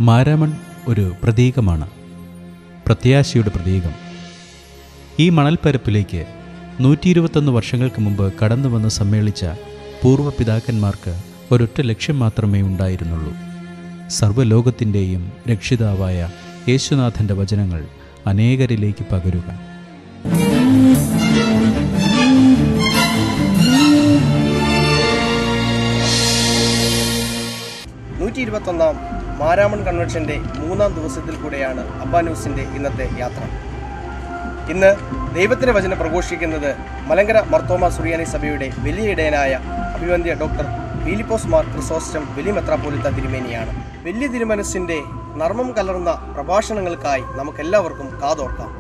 മാരാമൺ ഒരു പ്രതീകമാണ്, പ്രത്യാശയുടെ പ്രതീകം. ഈ മണൽപ്പരപ്പിലേക്ക് 121 വർഷങ്ങൾക്ക് മുമ്പ് കടന്നു വന്ന് സമ്മേളിച്ച പൂർവ്വപിതാക്കന്മാർക്ക് ഒരൊറ്റ ലക്ഷ്യം മാത്രമേ ഉണ്ടായിരുന്നുള്ളൂ: സർവ്വലോകത്തിൻ്റെയും രക്ഷിതാവായ യേശുനാഥൻ്റെ വചനങ്ങൾ അനേകരിലേക്ക് പകരുക. മാരാമൺ കൺവെൻഷൻ്റെ 3-ാം ദിവസത്തിൽ കൂടെയാണ് അബ്ബാ ന്യൂസിൻ്റെ ഇന്നത്തെ യാത്ര. ഇന്ന് ദൈവത്തിൻ്റെ വചനം പ്രഘോഷിക്കുന്നത് മലങ്കര മർത്തോമ സുറിയാനി സഭയുടെ വലിയ ഇടയനായ അഭിവന്ദ്യ ഡോക്ടർ ഫിലിപ്പോസ് മാർ ക്രിസോസ്റ്റം വലിയ മെത്രാപ്പോലിത്ത തിരുമേനിയാണ്. വലിയ തിരുമനസ്സിൻ്റെ നർമ്മം കലർന്ന പ്രഭാഷണങ്ങൾക്കായി നമുക്കെല്ലാവർക്കും കാതോർക്കാം.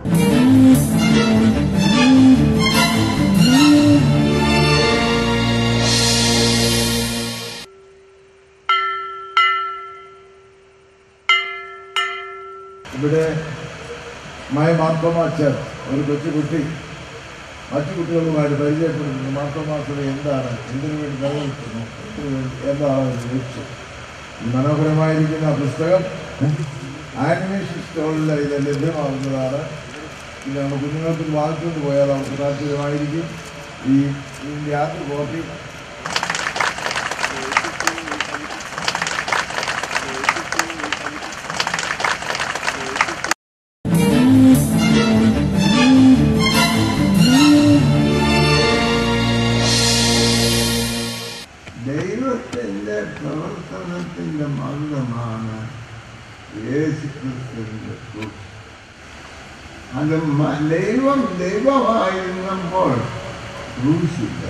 ഇവിടെ മാർത്തോമാച്ചൻ ഒരു കൊച്ചുകുട്ടി മറ്റു കുട്ടികളുമായിട്ട് പരിചയപ്പെടുത്തുന്നു. മാർത്തോമാസഭ എന്താണ്, എന്തിനു വേണ്ടി നിലനിൽക്കുന്നു, എന്താണ് ലക്ഷ്യം. ഈ മനോഹരമായിരിക്കുന്ന പുസ്തകം ആനിമേഷൻ സ്റ്റോളിൽ ഇത് ലഭ്യമാകുന്നതാണ്. ഇത് നമ്മൾ കുഞ്ഞുങ്ങൾക്ക് വാങ്ങിച്ചുകൊണ്ട് പോയാൽ അവർക്ക് താല്പര്യമായിരിക്കും. ഇതിൻ്റെ ആദ്യ കോപ്പി ദൈവത്തിൻ്റെ പ്രവർത്തനത്തിൻ്റെ മകുടമാണ് യേശുക്രിസ്തുവിൻ്റെ ക്രൂശ്. അത് ദൈവം ദൈവമായിരുന്നപ്പോൾ ക്രൂശില്ല,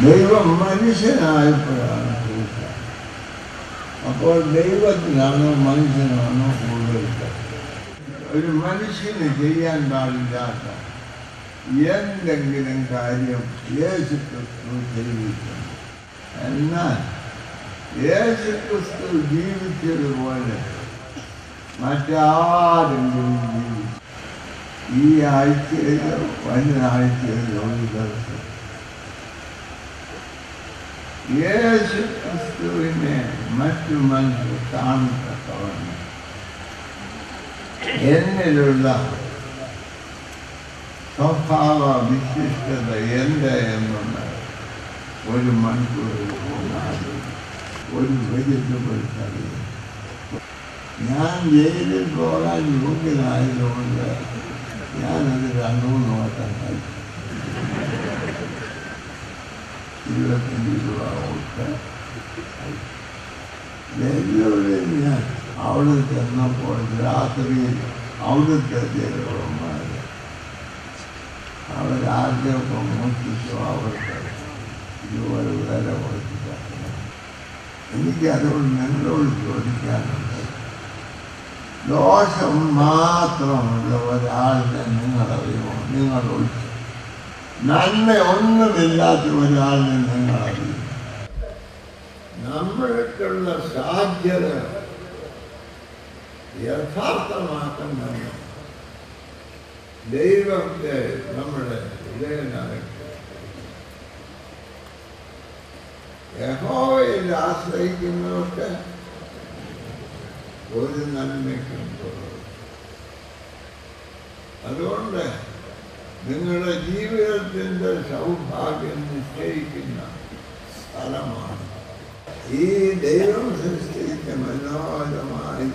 ദൈവം മനുഷ്യനായപ്പോഴാണ് ക്രൂശ്. അപ്പോൾ ദൈവത്തിനാണോ മനുഷ്യനാണോ കൂടുതൽ? ഒരു മനുഷ്യന് ചെയ്യാൻ പാടില്ലാത്ത എന്തെങ്കിലും കാര്യം യേശുക്രിസ്തു ചെയ്തിട്ടുണ്ട്. എന്നാൽ യേശുക്രിസ്തു ജീവിച്ചതുപോലെ മറ്റാരെങ്കിലും ജീവിച്ചു? ഈ ആഴ്ചയിലോ വനാഴ്ചയിലോ ഒരു ദിവസം യേശുക്രിസ്തുവിനെ മറ്റു മനുഷ്യർ കാണത്തക്കവണ്ണം എന്നിലുള്ള സ്വഭാവ വിശിഷ്ടത എന്ത് എന്നുള്ള ഒരു മണിക്കൂർ ഒരു വെജിറ്റബിൾ കറി. ഞാൻ ജയിലിൽ പോകാൻ യോഗ്യനായതുകൊണ്ട് ഞാനത് 2-3 വട്ടം കഴിച്ചു. 25 രൂപ കൊടുത്ത് ഡൽഹിയിൽ ഞാൻ അവിടെ ചെന്നപ്പോൾ രാത്രിയിൽ അവിടുത്തെ ജയിലുമാർ അവരാദ്യമൊക്കെ മോഷ്ടിച്ചു. അവർക്ക് ഇതുപോലെ വില കൊടുത്തിട്ടാണ്. എനിക്കതുകൊണ്ട് നിങ്ങളോട് ചോദിക്കാനുണ്ട്, ദോഷം മാത്രമുള്ള ഒരാളിനെ നിങ്ങളറിയുമോ? നിങ്ങൾ ഒഴിച്ചു നന്മ ഒന്നുമില്ലാത്ത ഒരാളിനെ നിങ്ങളറിയും. നമ്മൾക്കുള്ള സാധ്യത യഥാർത്ഥമാക്കുന്നത് ദൈവത്തെ നമ്മുടെ ഇടയനായിട്ട് യഹോവയിൽ ആശ്രയിക്കുന്നവർക്ക് ഒരു നന്മയ്ക്കും കുറവ്. അതുകൊണ്ട് നിങ്ങളുടെ ജീവിതത്തിൻ്റെ സൗഭാഗ്യം നിശ്ചയിക്കുന്ന സ്ഥലമാണ് ഈ ദൈവം സൃഷ്ടിച്ച മനോഹരമായി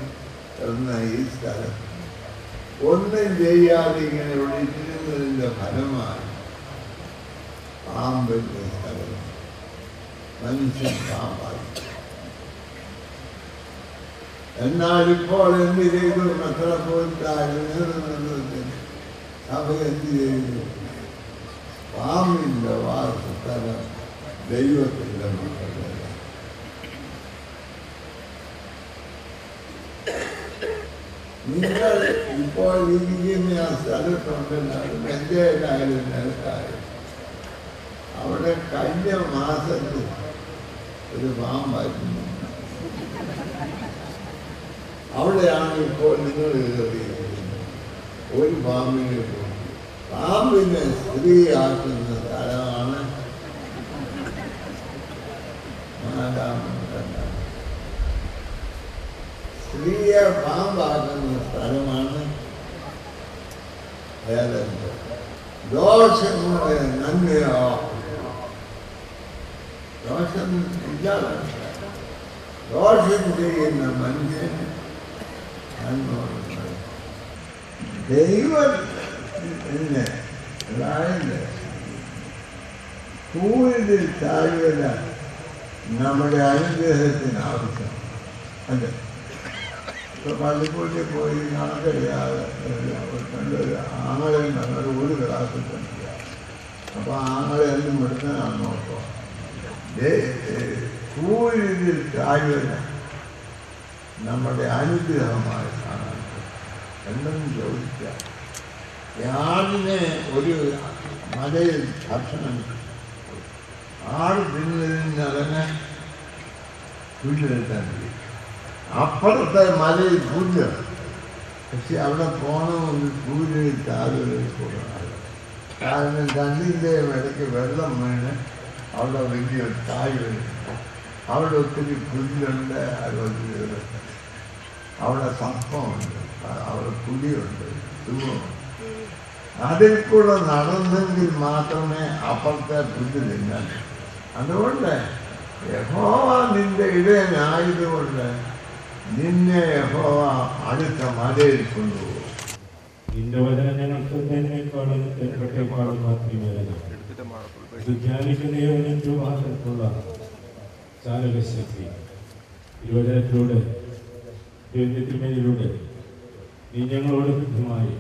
തന്ന ഈ സ്ഥലം. ഒന്നും ചെയ്യാതെ ഇങ്ങനെ ഒഴിച്ചിരുന്നതിൻ്റെ ഫലമായി പാമ്പിൻ്റെ സ്ഥലം മനുഷ്യൻ പാമ്പായി. എന്നാൽ ഇപ്പോൾ എന്ത് ചെയ്തു? മെത്രാപ്പോലീത്തായിരുന്നു സഭ എന്ത് ചെയ്തു? പാമ്പിൻ്റെ വാസസ്ഥലം ദൈവത്തിൻ്റെ മക്കളല്ല. നിങ്ങൾ ഇപ്പോൾ ഇരിക്കുന്ന ആ സ്ഥലത്തുണ്ടെന്നാലും എൻ്റെയിലായാലും നിലത്തായാലും അവിടെ കഴിഞ്ഞ മാസത്തിൽ ഒരു പാമ്പായിരുന്നു. അവിടെയാണ് ഇപ്പോൾ നിങ്ങൾ കയറിയിരിക്കുന്നത്. ഒരു പാമ്പിനെ പോയി പാമ്പിനെ സ്ത്രീയാക്കുന്ന സ്ഥലമാണ് സ്ത്രീയെ പാമ്പാക്കുന്ന സ്ഥലമാണ് ഏതെന്ന്. ദോഷം കൊണ്ട് നന്മയോ ദോഷം ഇല്ലാതെ ദോഷം ചെയ്യുന്ന മനുഷ്യൻ നന്മ ദൈവത്തിന് അതായത് കൂടുതൽ താഴ്വര നമ്മുടെ അനുഗ്രഹത്തിന് ആവശ്യം. അല്ലേ? ഇപ്പൊ പള്ളിക്കൂട്ടി പോയി കണക്കറിയാതെ കണ്ടൊരു ആങ്ങളെ ഞങ്ങൾ ഒരു ക്ലാസ്സിൽ പഠിക്കുക. അപ്പൊ ആങ്ങളെ എല്ലാം എടുക്കാനാണ് നോക്കുക. കൂടുതൽ താഴ്വര നമ്മുടെ അനുഗ്രഹമായി കാണാൻ എന്തെന്ന് ചോദിക്കുക. ആടിനെ ഒരു മലയിൽ ഭക്ഷണം ആട് തിന്നതിന് അതിനെ പുല്ലെടുത്താൻ കഴിയും. അപ്പുറത്തെ മലയിൽ പുല്ല്, പക്ഷെ അവിടെ പോകണമെങ്കിൽ പുല്ലിൽ താഴ്വരയിൽ പോകണം. കാരണം രണ്ടിൻ്റെയും ഇടയ്ക്ക് വെള്ളം വീണ് അവിടെ വലിയൊരു താഴ്വരയുണ്ട്. അവിടെ ഒത്തിരി പുല്ലുണ്ട്, അവിടെ സർപ്പമുണ്ട്, അവിടെ പുലിയുണ്ട്, സിംഹമുണ്ട്. അതിൽ കൂടെ നടന്നെങ്കിൽ മാത്രമേ അപ്പുറത്തെ പുല്ല് തിന്നാൻ. അതുകൊണ്ട് യഹോവ നിന്റെ ഇടയനായതുകൊണ്ട് നിന്നെ യഹോവ അടുത്ത മലയിൽ കൊണ്ടുപോകും. നിന്റെ വചനം ഞങ്ങൾക്ക് തേനേക്കാളും തേൻകട്ടേക്കാളും മാത്രമേ ഇത് ധ്യാനിക്കുന്നതിനുള്ള ഭാഗത്തുള്ള ചാലകശക്തി യുവജനത്തിലൂടെ തിരുമേനിയിലൂടെ നീ ഞങ്ങളോട് ബുദ്ധമായി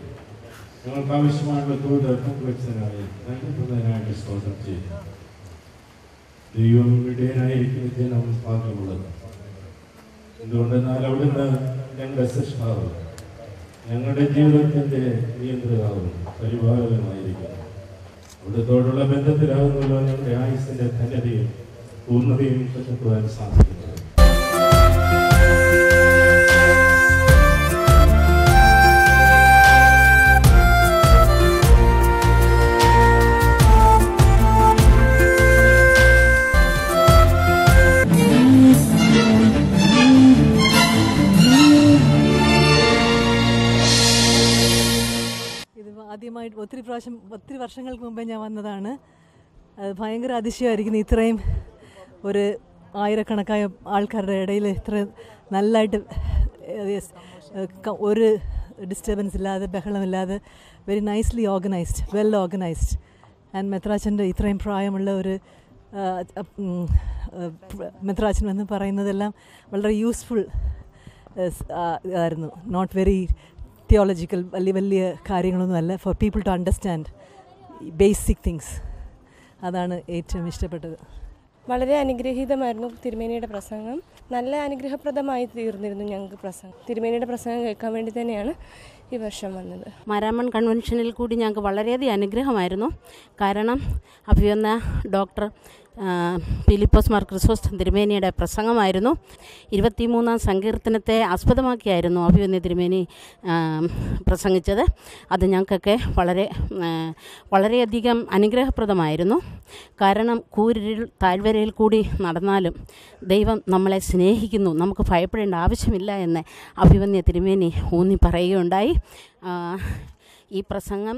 ഞങ്ങൾക്ക് ആവശ്യമായുള്ള തോത് പങ്കുവച്ചതിനായി നൽകുന്നതിനായിട്ട് സ്തോത്രം ചെയ്യുന്നു. ദൈവം ഇടയനായിരിക്കുന്ന ജനം ഭാഗ്യമുള്ളത്. എന്തുകൊണ്ടെന്നാൽ അവിടുന്ന് ഞങ്ങളുടെ സൃഷ്ടാവ്, ഞങ്ങളുടെ ജീവിതത്തിൻ്റെ നിയന്ത്രിതാവും പരിപാലകമായിരിക്കുന്നു. അവിടുത്തോടുള്ള ബന്ധത്തിലാകുന്നല്ലോ ഞങ്ങളുടെ ആയുസ്സിൻ്റെ ധന്യതയും പൂർണ്ണതയും കണ്ടെത്തുവാൻ സാധിക്കുന്നത്. ആദ്യമായിട്ട് ഒത്തിരി വർഷങ്ങൾക്ക് മുമ്പേ ഞാൻ വന്നതാണ്. അത് ഭയങ്കര അതിശയമായിരിക്കുന്നു. ഇത്രയും ഒരു ആയിരക്കണക്കായ ആൾക്കാരുടെ ഇടയിൽ ഇത്ര നല്ലതായിട്ട് ഒരു ഡിസ്റ്റർബൻസ് ഇല്ലാതെ ബഹളമില്ലാതെ very nicely organised, well organised. And മെത്രാച്ചൻ്റെ ഇത്രയും പ്രായമുള്ള ഒരു മെത്രാച്ചൻ എന്ന് പറയുന്നതെല്ലാം വളരെ യൂസ്ഫുൾ ആയിരുന്നു. നോട്ട് വെരി തിയോളജിക്കൽ വലിയ കാര്യങ്ങളൊന്നുമല്ല, for people to understand basic things. അതാണ് ഏറ്റവും ഇഷ്ടപ്പെട്ടത്. വളരെ അനുഗ്രഹീതമായിരുന്നു തിരുമേനിയുടെ പ്രസംഗം. നല്ല അനുഗ്രഹപ്രദമായി തീർന്നിരുന്നു ഞങ്ങൾക്ക് പ്രസംഗം. തിരുമേനിയുടെ പ്രസംഗം കേൾക്കാൻ വേണ്ടി തന്നെയാണ് ഈ വർഷം വന്നത്. മാരാമൺ കൺവെൻഷനിൽ കൂടി ഞങ്ങൾക്ക് വളരെയധികം അനുഗ്രഹമായിരുന്നു. കാരണം അഭിവന്യ ഡോക്ടർ ഫിലിപ്പോസ് മാർ ക്രിസോസ്റ്റം തിരുമേനിയുടെ പ്രസംഗമായിരുന്നു. 23-ാം സങ്കീർത്തനത്തെ ആസ്പദമാക്കിയായിരുന്നു അഭിവന്യ തിരുമേനി പ്രസംഗിച്ചത്. അത് ഞങ്ങൾക്കൊക്കെ വളരെയധികം അനുഗ്രഹപ്രദമായിരുന്നു. കാരണം കൂരിരുൾ താഴ്വരയിൽ കൂടി നടന്നാലും ദൈവം നമ്മളെ സ്നേഹിക്കുന്നു, നമുക്ക് ഭയപ്പെടേണ്ട ആവശ്യമില്ല എന്ന് അഭിവന്യ തിരുമേനി ഊന്നി പറയുകയുണ്ടായി. ഈ പ്രസംഗം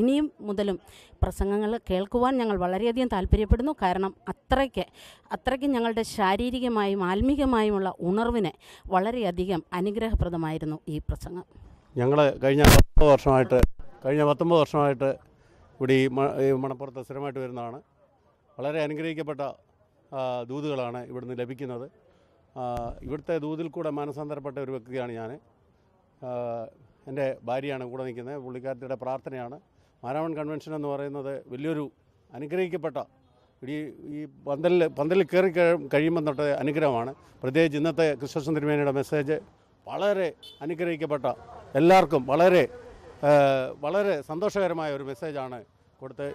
ഇനിയും മുതലും പ്രസംഗങ്ങൾ കേൾക്കുവാൻ ഞങ്ങൾ വളരെയധികം താല്പര്യപ്പെടുന്നു. കാരണം അത്രയ്ക്ക് ഞങ്ങളുടെ ശാരീരികമായും ആത്മീകമായുമുള്ള ഉണർവിന് വളരെയധികം അനുഗ്രഹപ്രദമായിരുന്നു ഈ പ്രസംഗം. ഞങ്ങൾ കഴിഞ്ഞ 19 വർഷമായിട്ട് ഇവിടെ ഈ മണപ്പുറത്ത് സ്ഥിരമായിട്ട് വരുന്നതാണ്. വളരെ അനുഗ്രഹിക്കപ്പെട്ട ദൂതുകളാണ് ഇവിടുന്ന് ലഭിക്കുന്നത്. ഇവിടുത്തെ ദൂതിൽ കൂടെ മാനസാന്തരപ്പെട്ട ഒരു വ്യക്തിയാണ് ഞാൻ. എൻ്റെ ഭാര്യയാണ് കൂടെ നിൽക്കുന്നത്. പുള്ളിക്കാരത്തിയുടെ പ്രാർത്ഥനയാണ്. മാരാമൺ കൺവെൻഷൻ എന്ന് പറയുന്നത് വലിയൊരു അനുഗ്രഹിക്കപ്പെട്ട ഈ പന്തലിൽ കയറി കഴിയുമ്പോൾ തൊട്ട് അനുഗ്രഹമാണ്. പ്രത്യേകിച്ച് ഇന്നത്തെ ക്രിസ്തുസൻ തിരുമേനിയുടെ മെസ്സേജ് വളരെ അനുഗ്രഹിക്കപ്പെട്ട എല്ലാവർക്കും വളരെ സന്തോഷകരമായ ഒരു മെസ്സേജാണ് കൊടുത്ത്.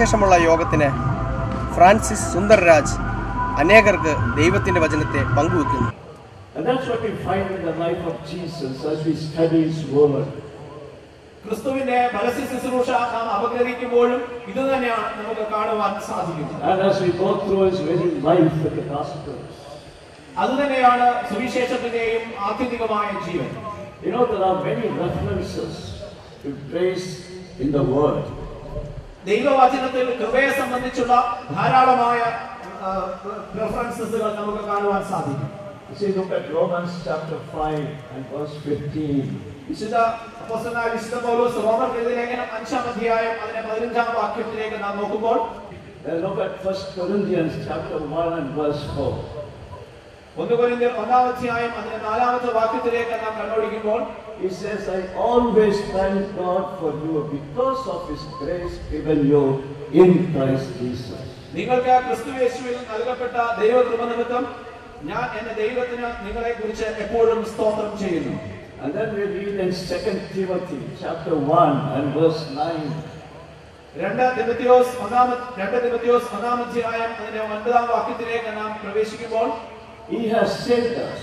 അതിനുശേഷമുള്ള യോഗത്തിന് ഫ്രാൻസിസ് സുന്ദർരാജ് അനേകർക്ക് ദൈവത്തിൻ്റെ വചനത്തെ പങ്കുവെക്കുന്നു. And that's what we find in the life of Jesus as we study His word. ക്രിസ്തുവിന്റെ പരസ്യ ശുശ്രൂഷ നാം അപഗ്രഹിക്കുമ്പോഴും ഇത് തന്നെയാണ് നമുക്ക് കാണുവാൻ സാധിക്കുന്നത്. And as we go through His very life with the Gospels, അതുതന്നെയാണ് സുവിശേഷത്തിന്റെയും ആത്യന്തികമായ ജീവൻ. you know, there are many references to grace in the word. ദൈവവചനത്തിൽ കൃപയെ സംബന്ധിച്ചുള്ള ധാരാളമായ റെഫറൻസസുകൾ നമുക്ക് കാണുവാൻ സാധിക്കും. See, look at Romans chapter 5 and verse 15. വിശുദ്ധ അപ്പോസ്തലനായ വിശുദ്ധ പൗലോസ് റോമർക്കെഴുതിയ ലേഖനം 5-ാം അധ്യായം അതിന്റെ 15-ാം വാക്യത്തിലേക്ക് നാം നോക്കുമ്പോൾ, Then look at 1 Corinthians chapter 1 and verse 4. 1 കൊരിന്ത്യർ 1-ാം അധ്യായം അതിന്റെ 4-ാമത്തെ വാക്യത്തിലേക്ക് നാം കണ്ണോടിക്കുമ്പോൾ, He says, I always thank God for you because of His grace given you in Christ Jesus. നിങ്ങൾക്ക് ക്രിസ്തുയേശുവിൽ നൽകപ്പെട്ട ദൈവകൃപ നിമിത്തം ഞാൻ എന്റെ ദൈവത്തിന് നിങ്ങളെ കുറിച്ച് എപ്പോഴും സ്തോത്രം ചെയ്യുന്നു. And then we read in 2 Timothy chapter 1 and verse 9. 2 തിമോഥെയോസ് 1-ാം അധ്യായം അതിന്റെ 9-ാം വാക്യത്തിലേക്ക് നാം പ്രവേശിക്കുമ്പോൾ, He has saved us.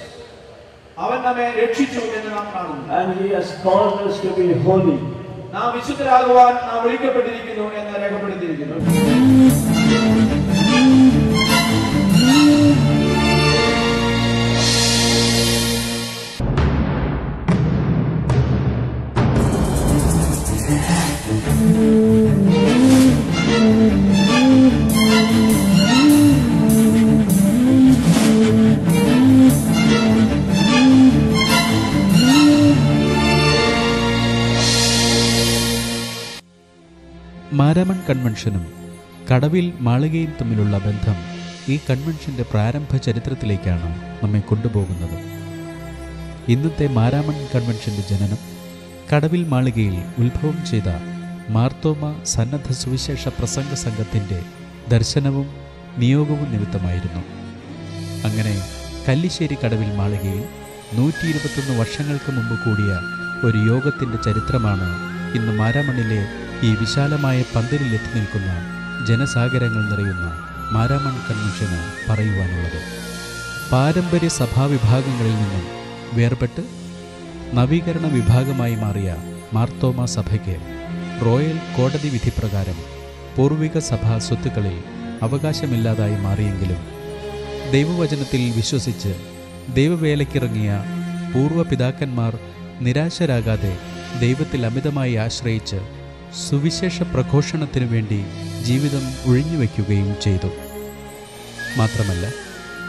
അവൻ നമ്മെ രക്ഷിച്ചു എന്ന് നാം കാണുന്നു. And He has called us to be holy. നാം വിശുദ്ധരാകുവാൻ നാം വിളിക്കപ്പെട്ടിരിക്കുന്നു എന്ന് രേഖപ്പെടുത്തിയിരിക്കുന്നു. മാരാമൺ കൺവെൻഷനും കടവിൽ മാളികയും തമ്മിലുള്ള ബന്ധം ഈ കൺവെൻഷൻ്റെ പ്രാരംഭ ചരിത്രത്തിലേക്കാണ് നമ്മെ കൊണ്ടുപോകുന്നത്. ഇന്നത്തെ മാരാമൺ കൺവെൻഷൻ്റെ ജനനം കടവിൽ മാളികയിൽ ഉത്ഭവം ചെയ്ത മാർത്തോമ സന്നദ്ധ സുവിശേഷ പ്രസംഗ സംഘത്തിൻ്റെ ദർശനവും നിയോഗവും നിമിത്തമായിരുന്നു. അങ്ങനെ കല്ലിശ്ശേരി കടവിൽ മാളികയിൽ 121 വർഷങ്ങൾക്ക് മുമ്പ് കൂടിയ ഒരു യോഗത്തിൻ്റെ ചരിത്രമാണ് ഇന്ന് മാരാമണ്ണിലെ ഈ വിശാലമായ പന്തലിലെത്തി നിൽക്കുന്ന ജനസാഗരങ്ങൾ നിറയുന്ന മാരാമൺ കൺവെൻഷന് പറയുവാനുള്ളത്. പാരമ്പര്യ സഭാവിഭാഗങ്ങളിൽ നിന്നും വേർപെട്ട് നവീകരണ വിഭാഗമായി മാറിയ മാർത്തോമ സഭയ്ക്ക് റോയൽ കോടതി വിധി പ്രകാരം പൂർവിക സഭാ സ്വത്തുക്കളിൽ അവകാശമില്ലാതായി മാറിയെങ്കിലും ദൈവവചനത്തിൽ വിശ്വസിച്ച് ദൈവവേലയ്ക്കിറങ്ങിയ പൂർവ്വപിതാക്കന്മാർ നിരാശരാകാതെ ദൈവത്തിൽ അമിതമായി ആശ്രയിച്ച് സുവിശേഷ പ്രഘോഷണത്തിനു വേണ്ടി ജീവിതം ഒഴിഞ്ഞുവെക്കുകയും ചെയ്തു. മാത്രമല്ല,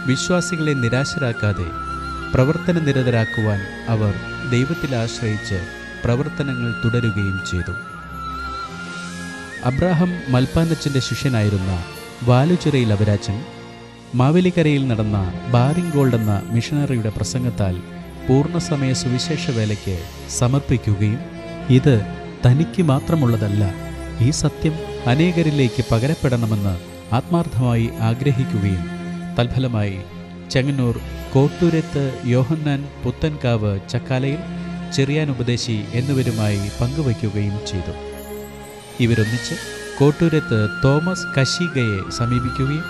വിശ്വാസികളെ നിരാശരാക്കാതെ പ്രവർത്തനനിരതരാക്കുവാൻ അവർ ദൈവത്തിൽ ആശ്രയിച്ച് പ്രവർത്തനങ്ങൾ തുടരുകയും ചെയ്തു. അബ്രാഹം മൽപ്പാനച്ചൻ്റെ ശിഷ്യനായിരുന്ന വാലുചിറയിൽ അവരാച്ചൻ മാവേലിക്കരയിൽ നടന്ന ബാരിംഗ് ഗോൾഡ് എന്ന മിഷണറിയുടെ പ്രസംഗത്താൽ പൂർണ്ണസമയ സുവിശേഷ വേലയ്ക്ക് സമർപ്പിക്കുകയും ഇത് തനിക്ക് മാത്രമുള്ളതല്ല, ഈ സത്യം അനേകരിലേക്ക് പകരപ്പെടണമെന്ന് ആത്മാർത്ഥമായി ആഗ്രഹിക്കുകയും തൽഫലമായി ചെങ്ങന്നൂർ കോട്ടൂരത്ത് യോഹന്നാൻ പുത്തൻകാവ് ചക്കാലയിൽ ചെറിയാൻ ഉപദേശി എന്നിവരുമായി പങ്കുവയ്ക്കുകയും ചെയ്തു. ഇവരൊന്നിച്ച് കോട്ടൂരത്ത് തോമസ് കശീഗയെ സമീപിക്കുകയും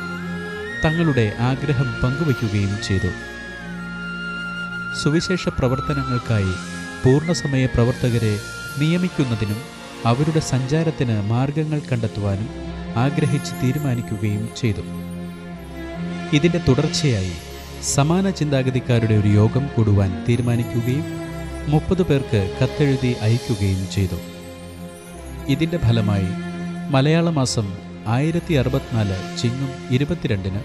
തങ്ങളുടെ ആഗ്രഹം പങ്കുവയ്ക്കുകയും ചെയ്തു. സുവിശേഷ പ്രവർത്തനങ്ങൾക്കായി പൂർണ്ണസമയ പ്രവർത്തകരെ നിയമിക്കുന്നതിനും അവരുടെ സഞ്ചാരത്തിന് മാർഗങ്ങൾ കണ്ടെത്തുവാനും ആഗ്രഹിച്ച് തീരുമാനിക്കുകയും ചെയ്തു. ഇതിൻ്റെ തുടർച്ചയായി സമാന ചിന്താഗതിക്കാരുടെ ഒരു യോഗം കൂടുവാൻ തീരുമാനിക്കുകയും 30 പേർക്ക് കത്തെഴുതി അയക്കുകയും ചെയ്തു. ഇതിൻ്റെ ഫലമായി മലയാള മാസം 1064 ചിങ്ങം 22-ന്,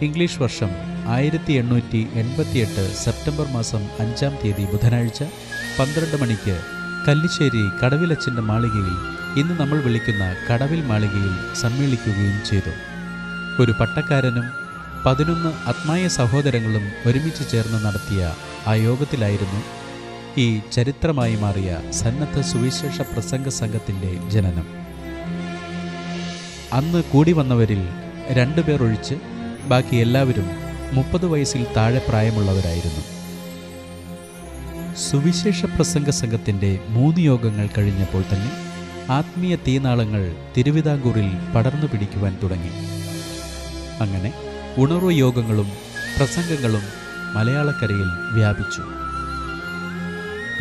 ഇംഗ്ലീഷ് വർഷം 1888 സെപ്റ്റംബർ മാസം 5-ാം തീയതി ബുധനാഴ്ച 12 മണിക്ക് കല്ലിശ്ശേരി കടവിലച്ചൻ്റെ മാളികയിൽ, ഇന്ന് നമ്മൾ വിളിക്കുന്ന കടവിൽ മാളികയിൽ സമ്മേളിക്കുകയും ചെയ്തു. ഒരു പട്ടക്കാരനും 11 ആത്മായ സഹോദരങ്ങളും ഒരുമിച്ച് ചേർന്ന് നടത്തിയ ആ യോഗത്തിലായിരുന്നു ഈ ചരിത്രമായി മാറിയ സന്നദ്ധ സുവിശേഷ പ്രസംഗ സംഘത്തിൻ്റെ ജനനം. അന്ന് കൂടി വന്നവരിൽ 2 പേർ ഒഴിച്ച് ബാക്കി എല്ലാവരും 30 വയസ്സിൽ താഴെ പ്രായമുള്ളവരായിരുന്നു. സുവിശേഷ പ്രസംഗ സംഘത്തിൻ്റെ 3 യോഗങ്ങൾ കഴിഞ്ഞപ്പോൾ തന്നെ ആത്മീയ തീനാളങ്ങൾ തിരുവിതാംകൂറിൽ പടർന്നു പിടിക്കുവാൻ തുടങ്ങി. അങ്ങനെ ഉണർവ് യോഗങ്ങളും പ്രസംഗങ്ങളും മലയാളക്കരയിൽ വ്യാപിച്ചു.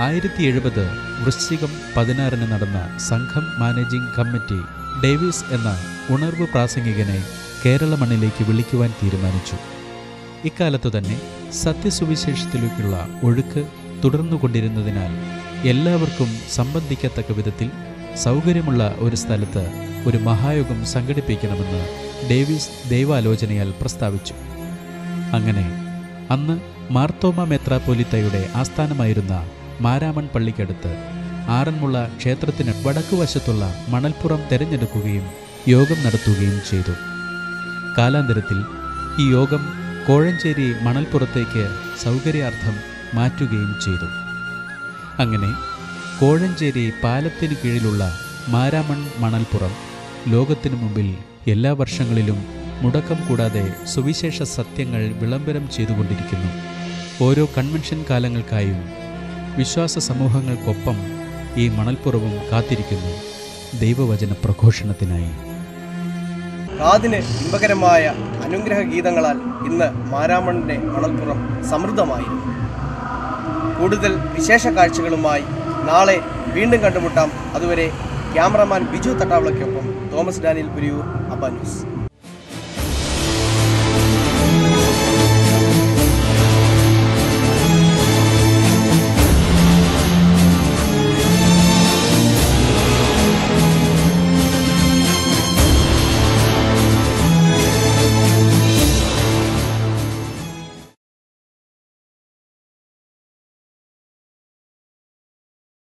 1070 വൃശ്ചികം 16 നടന്ന സംഘം മാനേജിംഗ് കമ്മിറ്റി ഡേവിസ് എന്ന ഉണർവ് പ്രാസംഗികനെ കേരള മണ്ണിലേക്ക് വിളിക്കുവാൻ തീരുമാനിച്ചു. ഇക്കാലത്തു തന്നെ സത്യസുവിശേഷത്തിലേക്കുള്ള ഒഴുക്ക് തുടർന്നുകൊണ്ടിരുന്നതിനാൽ എല്ലാവർക്കും സംബന്ധിക്കത്തക്ക വിധത്തിൽ സൗകര്യമുള്ള ഒരു സ്ഥലത്ത് ഒരു മഹായോഗം സംഘടിപ്പിക്കണമെന്ന് ഡേവിസ് ദൈവാലോചനയാൽ പ്രസ്താവിച്ചു. അങ്ങനെ അന്ന് മാർത്തോമ മെത്രാപ്പൊലീത്തയുടെ ആസ്ഥാനമായിരുന്ന മാരാമൺ പള്ളിക്കടുത്ത് ആറന്മുള ക്ഷേത്രത്തിന് വടക്കുവശത്തുള്ള മണൽപ്പുറം തിരഞ്ഞെടുക്കുകയും യോഗം നടത്തുകയും ചെയ്തു. കാലാന്തരത്തിൽ ഈ യോഗം കോഴഞ്ചേരി മണൽപ്പുറത്തേക്ക് സൗകര്യാർത്ഥം മാറ്റുകയും ചെയ്തു. അങ്ങനെ കോഴഞ്ചേരി പാലത്തിനു കീഴിലുള്ള മാരാമൺ മണൽപ്പുറം ലോകത്തിനു മുമ്പിൽ എല്ലാ വർഷങ്ങളിലും മുടക്കം കൂടാതെ സുവിശേഷ സത്യങ്ങൾ വിളംബരം ചെയ്തുകൊണ്ടിരിക്കുന്നു. ഓരോ കൺവെൻഷൻ കാലങ്ങൾക്കായും വിശ്വാസ സമൂഹങ്ങൾക്കൊപ്പം ഈ മണൽപ്പുറവും കാത്തിരിക്കുന്നു ദൈവവചന പ്രഘോഷണത്തിനായി. കാതിന് ഇമ്പകരമായ അനുഗ്രഹ ഗീതങ്ങളാൽ ഇന്ന് മാരാമണിൻ്റെ മണൽപ്പുറം സമൃദ്ധമായിരുന്നു. കൂടുതൽ വിശേഷ കാഴ്ചകളുമായി നാളെ വീണ്ടും കണ്ടുമുട്ടാം. അതുവരെ ക്യാമറമാൻ ബിജു തട്ടാവളയ്ക്കൊപ്പം തോമസ് ഡാനിയൽ പുരിയൂർ, അബ്ബാ ന്യൂസ്.